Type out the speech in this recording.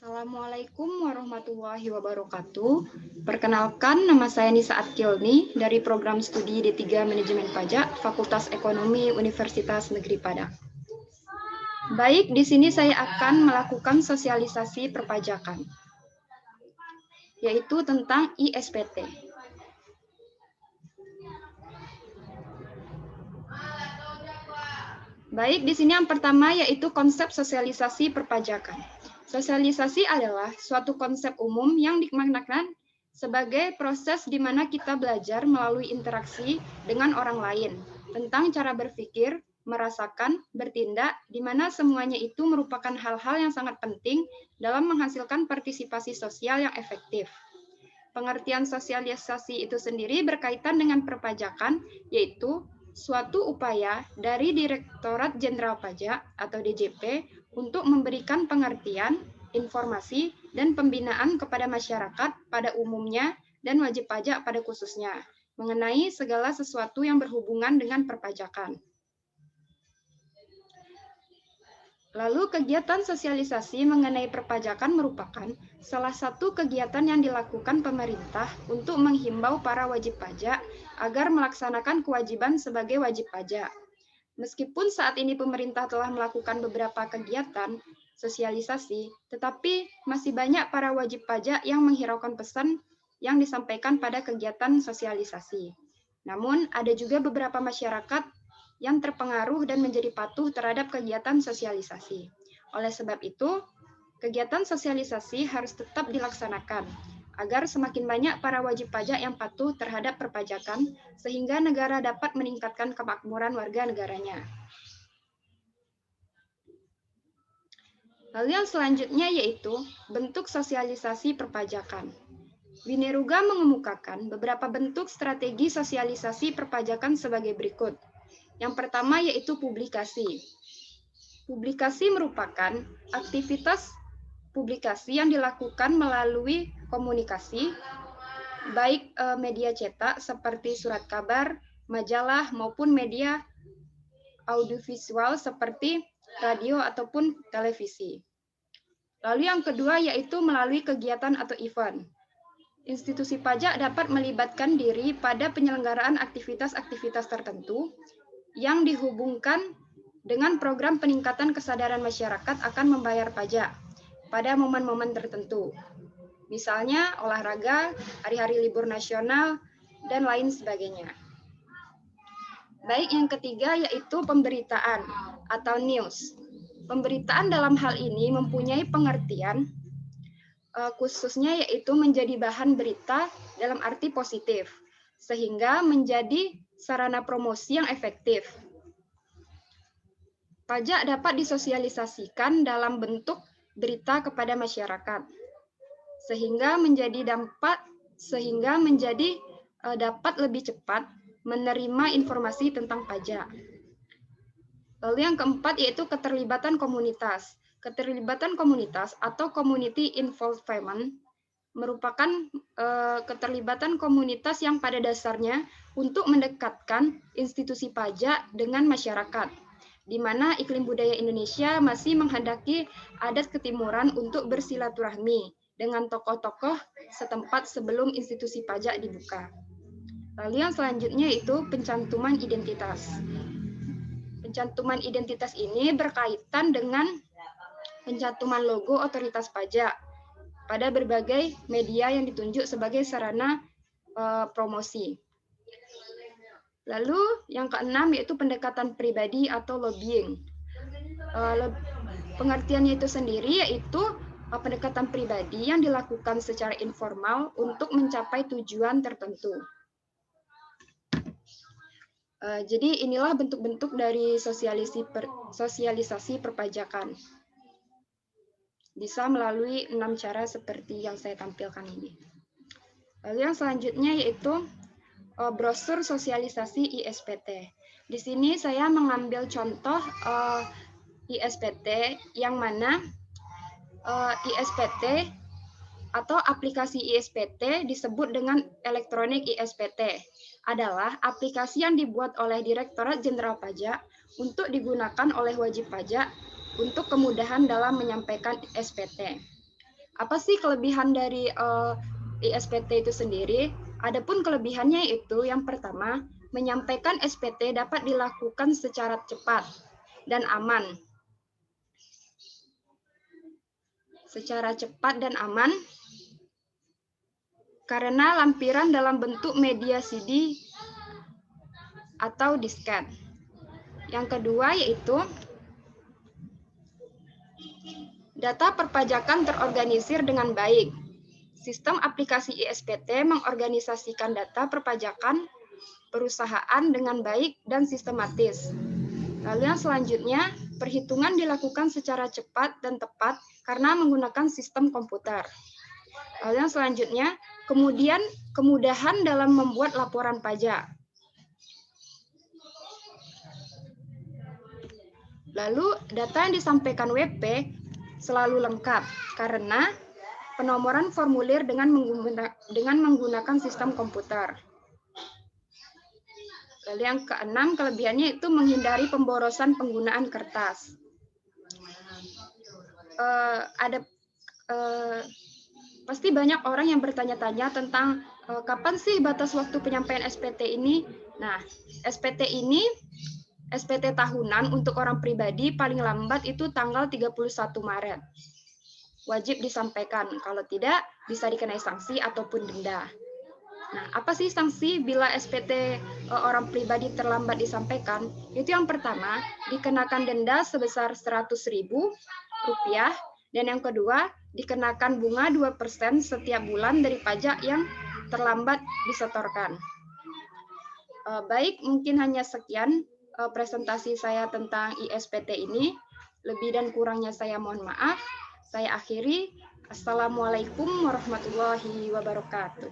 Assalamualaikum warahmatullahi wabarakatuh. Perkenalkan, nama saya Nisa Atkilni dari Program Studi D3 Manajemen Pajak, Fakultas Ekonomi Universitas Negeri Padang. Baik, di sini saya akan melakukan sosialisasi perpajakan, yaitu tentang ISPT. Baik, di sini yang pertama yaitu konsep sosialisasi perpajakan. Sosialisasi adalah suatu konsep umum yang dimaknakan sebagai proses di mana kita belajar melalui interaksi dengan orang lain tentang cara berpikir, merasakan, bertindak, di mana semuanya itu merupakan hal-hal yang sangat penting dalam menghasilkan partisipasi sosial yang efektif. Pengertian sosialisasi itu sendiri berkaitan dengan perpajakan, yaitu suatu upaya dari Direktorat Jenderal Pajak atau DJP untuk memberikan pengertian, informasi, dan pembinaan kepada masyarakat pada umumnya dan wajib pajak pada khususnya, mengenai segala sesuatu yang berhubungan dengan perpajakan. Lalu kegiatan sosialisasi mengenai perpajakan merupakan salah satu kegiatan yang dilakukan pemerintah untuk menghimbau para wajib pajak agar melaksanakan kewajiban sebagai wajib pajak. Meskipun saat ini pemerintah telah melakukan beberapa kegiatan sosialisasi, tetapi masih banyak para wajib pajak yang menghiraukan pesan yang disampaikan pada kegiatan sosialisasi. Namun, ada juga beberapa masyarakat yang terpengaruh dan menjadi patuh terhadap kegiatan sosialisasi. Oleh sebab itu, kegiatan sosialisasi harus tetap dilaksanakan agar semakin banyak para wajib pajak yang patuh terhadap perpajakan sehingga negara dapat meningkatkan kemakmuran warga negaranya. Lalu yang selanjutnya yaitu bentuk sosialisasi perpajakan. Wineruga mengemukakan beberapa bentuk strategi sosialisasi perpajakan sebagai berikut. Yang pertama yaitu publikasi. Publikasi merupakan aktivitas publikasi yang dilakukan melalui komunikasi, baik media cetak seperti surat kabar, majalah, maupun media audiovisual seperti radio ataupun televisi. Lalu yang kedua yaitu melalui kegiatan atau event. Institusi pajak dapat melibatkan diri pada penyelenggaraan aktivitas-aktivitas tertentu yang dihubungkan dengan program peningkatan kesadaran masyarakat akan membayar pajak pada momen-momen tertentu. Misalnya olahraga, hari-hari libur nasional, dan lain sebagainya. Baik, yang ketiga yaitu pemberitaan atau news. Pemberitaan dalam hal ini mempunyai pengertian khususnya yaitu menjadi bahan berita dalam arti positif, sehingga menjadi sarana promosi yang efektif. Pajak dapat disosialisasikan dalam bentuk berita kepada masyarakat, sehingga dapat lebih cepat menerima informasi tentang pajak. Lalu yang keempat yaitu keterlibatan komunitas. Keterlibatan komunitas atau community involvement merupakan keterlibatan komunitas yang pada dasarnya untuk mendekatkan institusi pajak dengan masyarakat, di mana iklim budaya Indonesia masih menghendaki adat ketimuran untuk bersilaturahmi dengan tokoh-tokoh setempat sebelum institusi pajak dibuka. Lalu yang selanjutnya yaitu pencantuman identitas. Pencantuman identitas ini berkaitan dengan pencantuman logo otoritas pajak pada berbagai media yang ditunjuk sebagai sarana promosi. Lalu yang keenam yaitu pendekatan pribadi atau lobbying. Pengertiannya itu sendiri yaitu pendekatan pribadi yang dilakukan secara informal untuk mencapai tujuan tertentu. Jadi inilah bentuk-bentuk dari sosialisasi perpajakan. Bisa melalui 6 cara seperti yang saya tampilkan ini. Lalu yang selanjutnya yaitu brosur sosialisasi ISPT. Di sini saya mengambil contoh ISPT yang mana ISPT atau aplikasi ISPT disebut dengan elektronik ISPT adalah aplikasi yang dibuat oleh Direktorat Jenderal Pajak untuk digunakan oleh wajib pajak untuk kemudahan dalam menyampaikan SPT. Apa sih kelebihan dari ISPT itu sendiri? Adapun kelebihannya itu yang pertama, menyampaikan SPT dapat dilakukan secara cepat dan aman. Secara cepat dan aman karena lampiran dalam bentuk media CD atau disket. Yang kedua yaitu data perpajakan terorganisir dengan baik. Sistem aplikasi ISPT mengorganisasikan data perpajakan perusahaan dengan baik dan sistematis. Lalu yang selanjutnya, perhitungan dilakukan secara cepat dan tepat karena menggunakan sistem komputer. Lalu yang selanjutnya, kemudian kemudahan dalam membuat laporan pajak. Lalu data yang disampaikan WP selalu lengkap karena penomoran formulir dengan menggunakan sistem komputer. Lalu yang keenam, kelebihannya itu menghindari pemborosan penggunaan kertas. Pasti banyak orang yang bertanya-tanya tentang kapan sih batas waktu penyampaian SPT ini. Nah, SPT ini, SPT tahunan untuk orang pribadi paling lambat itu tanggal 31 Maret. Wajib disampaikan, kalau tidak bisa dikenai sanksi ataupun denda. Nah, apa sih sanksi bila SPT orang pribadi terlambat disampaikan? Itu yang pertama, dikenakan denda sebesar Rp100.000, dan yang kedua, dikenakan bunga 2% setiap bulan dari pajak yang terlambat disetorkan. Baik, mungkin hanya sekian presentasi saya tentang ISPT ini. Lebih dan kurangnya saya mohon maaf. Saya akhiri. Assalamualaikum warahmatullahi wabarakatuh.